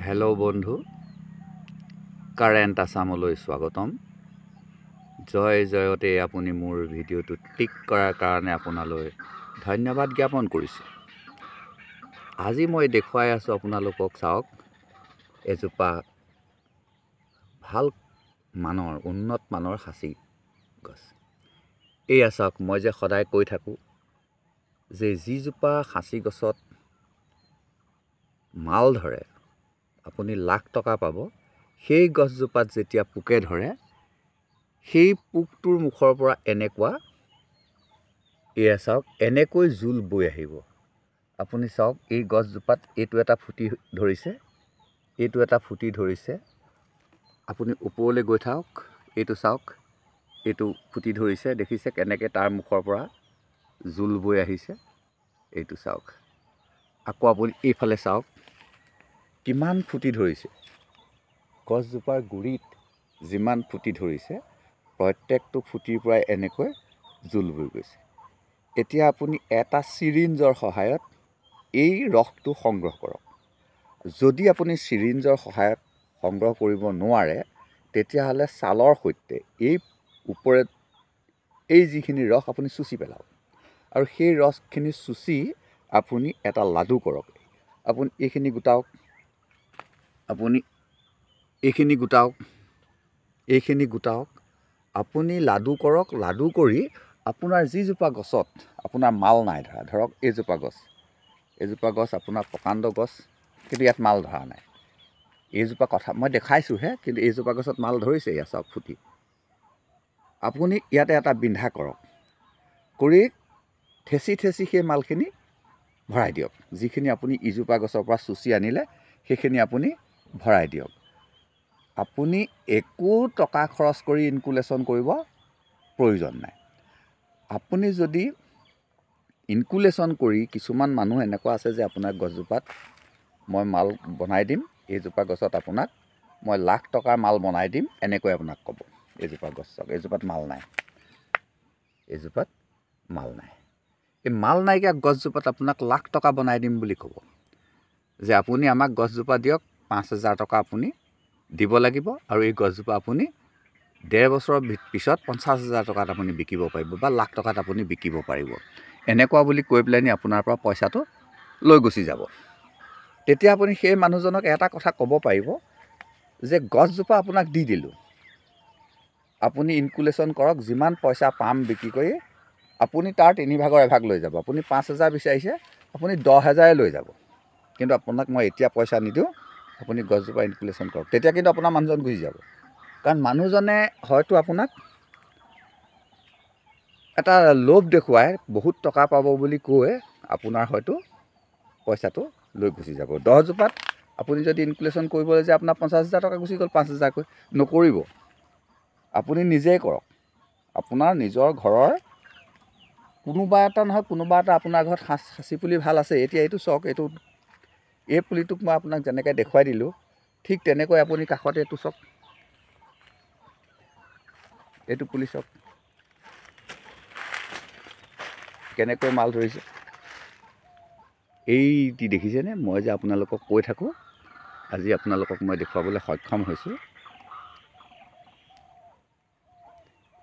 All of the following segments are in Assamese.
হেল্ল' বন্ধু, কাৰেণ্ট আছামলৈ স্বাগতম। জয় জয়তে আপুনি মোৰ ভিডিঅ'টো ক্লিক কৰাৰ কাৰণে আপোনালৈ ধন্যবাদ জ্ঞাপন কৰিছোঁ। আজি মই দেখুৱাই আছোঁ আপোনালোকক, চাওক, এজোপা ভাল মানৰ উন্নত মানৰ সাঁচি গছ। এয়া চাওক, মই যে সদায় কৈ থাকোঁ যে যিজোপা সাঁচি গছত মাল ধৰে আপুনি লাখ টকা পাব, সেই গছজোপাত যেতিয়া পোকে ধৰে সেই পোকটোৰ মুখৰ পৰা এয়া চাওক, এনেকৈ জোল বৈ আহিব। আপুনি চাওক, এই গছজোপাত এইটো এটা ফুটি ধৰিছে, এইটো এটা ফুটি ধৰিছে। আপুনি ওপৰলৈ গৈ থাকক, এইটো চাওক, এইটো ফুটি ধৰিছে, দেখিছে কেনেকৈ তাৰ মুখৰ পৰা জোল বৈ আহিছে। এইটো চাওক, আকৌ আপুনি এইফালে চাওক কিমান ফুটি ধৰিছে। গছজোপাৰ গুৰিত যিমান ফুটি ধৰিছে, প্ৰত্যেকটো ফুটিৰ পৰাই এনেকৈ জোল বৈ গৈছে। এতিয়া আপুনি এটা চিৰিঞ্জৰ সহায়ত এই ৰসটো সংগ্ৰহ কৰক। যদি আপুনি চিৰিঞ্জৰ সহায়ত সংগ্ৰহ কৰিব নোৱাৰে, তেতিয়াহ'লে ছালৰ সৈতে এই ওপৰে এই যিখিনি ৰস আপুনি চুচি পেলাওক, আৰু সেই ৰসখিনি চুচি আপুনি এটা লাডু কৰক। আপুনি এইখিনি গোটাওক, আপুনি এইখিনি গোটাওক, আপুনি লাডু কৰক। লাডু কৰি আপোনাৰ যিজোপা গছত আপোনাৰ মাল নাই ধৰা, ধৰক এইজোপা গছ আপোনাৰ প্ৰকাণ্ড গছ, কিন্তু ইয়াত মাল ধৰা নাই। এইজোপা কথা মই দেখাইছোঁহে, কিন্তু এইজোপা গছত মাল ধৰিছে। এয়া চাওক ফুটি। আপুনি ইয়াতে এটা বিন্ধা কৰক, কৰি ঠেচি ঠেচি সেই মালখিনি ভৰাই দিয়ক। যিখিনি আপুনি ইজোপা গছৰ পৰা চুচি আনিলে সেইখিনি আপুনি ভৰাই দিয়ক। আপুনি একো টকা খৰচ কৰি ইনকুলেশ্যন কৰিব প্ৰয়োজন নাই। আপুনি যদি ইনকুলেশ্যন কৰি, কিছুমান মানুহ এনেকুৱা আছে যে আপোনাৰ গছজোপাত মই মাল বনাই দিম, এইজোপা গছত আপোনাক মই লাখ টকাৰ মাল বনাই দিম, এনেকৈ আপোনাক ক'ব। এইজোপা গছ চাওক, এইজোপাত মাল নাই, এইজোপাত মাল নাই। এই মাল নাইকিয়া গছজোপাত আপোনাক লাখ টকা বনাই দিম বুলি ক'ব, যে আপুনি আমাক গছজোপা দিয়ক, 5,000 টকা আপুনি দিব লাগিব, আৰু এই গছজোপা আপুনি 1.5 বছৰৰ পিছত 50,000 টকাত আপুনি বিকিব পাৰিব, বা লাখ টকাত আপুনি বিকিব পাৰিব। এনেকুৱা বুলি কৈ পেলাই আপোনাৰ পৰা পইচাটো লৈ গুচি যাব। তেতিয়া আপুনি সেই মানুহজনক এটা কথা ক'ব পাৰিব যে গছজোপা আপোনাক দি দিলোঁ, আপুনি ইনকুলেশ্যন কৰক, যিমান পইচা পাম বিক্ৰী কৰি আপুনি তাৰ 3/4 এভাগ লৈ যাব। আপুনি 5,000 বিচাৰিছে, আপুনি 10,000 লৈ যাব, কিন্তু আপোনাক মই এতিয়া পইচা নিদিওঁ, আপুনি গছজোপা ইনকুলেশ্যন কৰক। তেতিয়া কিন্তু আপোনাৰ মানুহজন গুচি যাব, কাৰণ মানুহজনে হয়তো আপোনাক এটা লোভ দেখুৱাই বহুত টকা পাব বুলি কৈ আপোনাৰ হয়তো পইচাটো লৈ গুচি যাব। 10জোপাত আপুনি যদি ইনকুলেশ্যন কৰিবলৈ যায়, আপোনাৰ 50,000 টকা গুচি গ'ল। 5,000 কৈ নকৰিব, আপুনি নিজেই কৰক। আপোনাৰ নিজৰ ঘৰৰ কোনোবা এটা নহয় কোনোবা এটা আপোনাৰ ঘৰত সাঁচি পুলি ভাল আছে। এতিয়া এইটো চাওক, এই পুলিটোক মই আপোনাক যেনেকৈ দেখুৱাই দিলোঁ, ঠিক তেনেকৈ আপুনি কাষতে এইটো চাওক, এইটো পুলি চাওক কেনেকৈ মাল ধৰিছে। এইটি দেখিছেনে? মই যে আপোনালোকক কৈ থাকোঁ, আজি আপোনালোকক মই দেখুৱাবলৈ সক্ষম হৈছোঁ।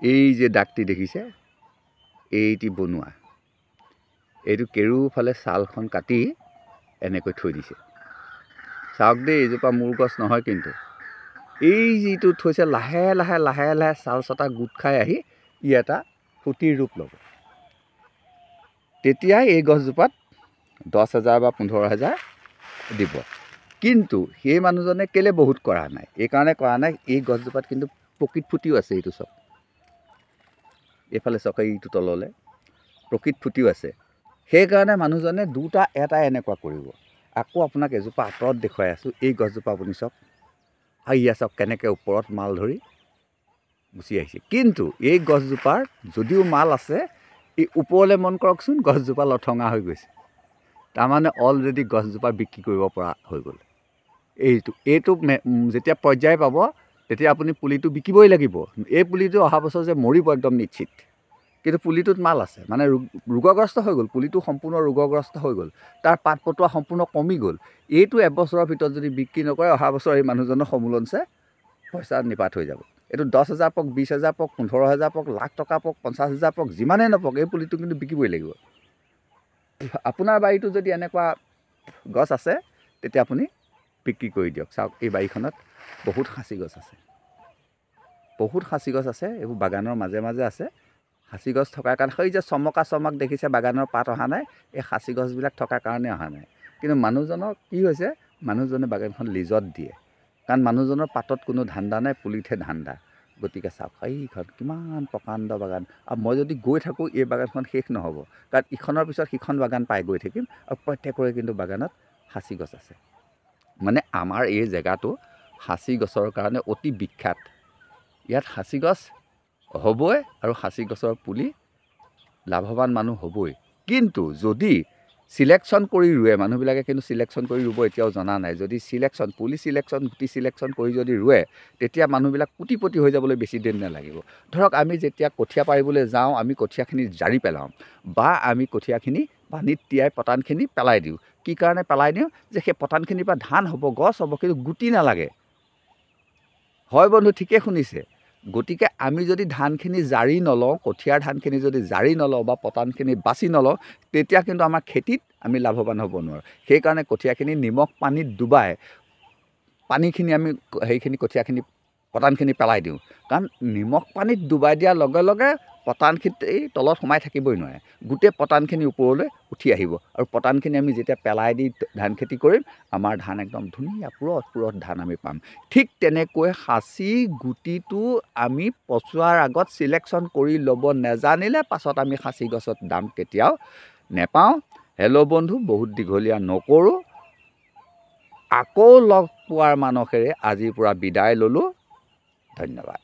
এই যে দাগটি দেখিছে, এইটি বনোৱা, এইটো কেৰুফালে ছালখন কাটি এনেকৈ থৈ দিছে। চাওক দেই, এইজোপা মোৰ গছ নহয়, কিন্তু এই যিটো থৈছে, লাহে লাহে লাহে লাহে ছাল চটা গোট খাই আহি ই এটা ফুটিৰ ৰূপ ল'ব। তেতিয়াই এই গছজোপাত 10,000 বা 15,000 দিব। কিন্তু সেই মানুহজনে কেলৈ বহুত কৰা নাই? এইকাৰণে কৰা নাই, এই গছজোপাত কিন্তু প্ৰকৃত ফুটিও আছে। এইটো চাওক, এইফালে চাওক, এইটো তললৈ প্ৰকৃত ফুটিও আছে। সেইকাৰণে মানুহজনে দুটা এটা এনেকুৱা কৰিব। আকৌ আপোনাক এজোপা আঁতৰত দেখুৱাই আছোঁ, এই গছজোপা আপুনি চাওক, ইয়া চাওক কেনেকৈ ওপৰত মাল ধৰি গুচি আহিছে। কিন্তু এই গছজোপাৰ যদিও মাল আছে, এই ওপৰলৈ মন কৰকচোন, গছজোপা লঠঙা হৈ গৈছে। তাৰমানে অলৰেডি গছজোপা বিক্ৰী কৰিব পৰা হৈ গ'ল। এইটো যেতিয়া পৰ্যায় পাব, তেতিয়া আপুনি পুলিটো বিকিবই লাগিব। এই পুলিটো অহা বছৰ যে মৰিব একদম নিশ্চিত। কিন্তু পুলিটোত মাল আছে, মানে ৰোগগ্ৰস্ত হৈ গ'ল, পুলিটো সম্পূৰ্ণ ৰোগগ্ৰস্ত হৈ গ'ল, তাৰ পাত পটোৱা সম্পূৰ্ণ কমি গ'ল। এইটো এবছৰৰ ভিতৰত যদি বিক্ৰী নকৰে, অহা বছৰ এই মানুহজনৰ সমূলনছে পইচা নিপাত হৈ যাব। এইটো 10,000 পক, 20,000 পক, 15,000 পক, লাখ টকা পক, 50,000 পক, যিমানেই নপক এই পুলিটো কিন্তু বিকিবই লাগিব। আপোনাৰ বাৰীটো যদি এনেকুৱা গছ আছে তেতিয়া আপুনি বিক্ৰী কৰি দিয়ক। চাওক এই বাৰীখনত বহুত সাঁচি গছ আছে, বহুত সাঁচি গছ আছে, এইবোৰ বাগানৰ মাজে মাজে আছে। সাঁচি গছ থকাৰ কাৰণে সেই যে চমক দেখিছে বাগানৰ পাত অহা নাই, এই সাঁচি গছবিলাক থকাৰ কাৰণে অহা নাই। কিন্তু মানুহজনৰ কি হৈছে, মানুহজনে বাগানখন লিজত দিয়ে, কাৰণ মানুহজনৰ পাতত কোনো ধান্দা নাই, পুলিতহে ধান্দা। গতিকে চাওক এইখন কিমান প্ৰকাণ্ড বাগান, আৰু মই যদি গৈ থাকোঁ এই বাগানখন শেষ নহ'ব, কাৰণ ইখনৰ পিছত সিখন বাগান পাই গৈ থাকিম, আৰু প্ৰত্যেকৰে কিন্তু বাগানত সাঁচি গছ আছে। মানে আমাৰ এই জেগাটো সাঁচি গছৰ কাৰণে অতি বিখ্যাত। ইয়াত সাঁচি গছ হ'বই, আৰু সাঁচি গছৰ পুলি লাভৱান মানুহ হ'বই। কিন্তু যদি চিলেকশ্যন কৰি ৰুৱে, মানুহবিলাকে কিন্তু চিলেকশ্যন কৰি ৰুব এতিয়াও জনা নাই। যদি পুলি চিলেকশ্যন, গুটি চিলেকশ্যন কৰি যদি ৰুৱে, তেতিয়া মানুহবিলাক কোটিপতি হৈ যাবলৈ বেছি দিন নালাগিব। ধৰক আমি যেতিয়া কঠীয়া পাৰিবলৈ যাওঁ, আমি কঠীয়াখিনি জাৰি পেলাওঁ, বা আমি কঠীয়াখিনি পানীত তিয়াই পতানখিনি পেলাই দিওঁ। কি কাৰণে পেলাই দিওঁ, যে সেই পতানখিনিৰ পৰা ধান হ'ব, গছ হ'ব, কিন্তু গুটি নালাগে। হয় বন্ধু, ঠিকে শুনিছে। গতিকে আমি যদি ধানখিনি জাৰি নলওঁ, কঠীয়াৰ ধানখিনি যদি জাৰি নলওঁ বা পতানখিনি বাছি নলওঁ, তেতিয়া কিন্তু আমাৰ খেতিত আমি লাভৱান হ'ব নোৱাৰোঁ। সেইকাৰণে কঠীয়াখিনি নিমখ পানীত ডুবাই পানীখিনি আমি সেইখিনি কঠীয়াখিনি পতানখিনি পেলাই দিওঁ, কাৰণ নিমখ পানীত ডুবাই দিয়াৰ লগে লগে পতানখিনি এই তলত সোমাই থাকিবই নোৱাৰে, গোটেই পতানখিনি ওপৰলৈ উঠি আহিব, আৰু পতানখিনি আমি যেতিয়া পেলাই দি ধান খেতি কৰিম, আমাৰ ধান একদম ধুনীয়া পুৰঠ ধান আমি পাম। ঠিক তেনেকৈ সাঁচি গুটিটো আমি পচোৱাৰ আগত চিলেকশ্যন কৰি ল'ব নেজানিলে পাছত আমি সাঁচি গছত দাম কেতিয়াও নেপাওঁ। হেল্ল' বন্ধু, বহুত দীঘলীয়া নকৰোঁ, আকৌ লগ পোৱাৰ মানসেৰে আজিৰ পৰা বিদায় ল'লোঁ। ধন্যবাদ।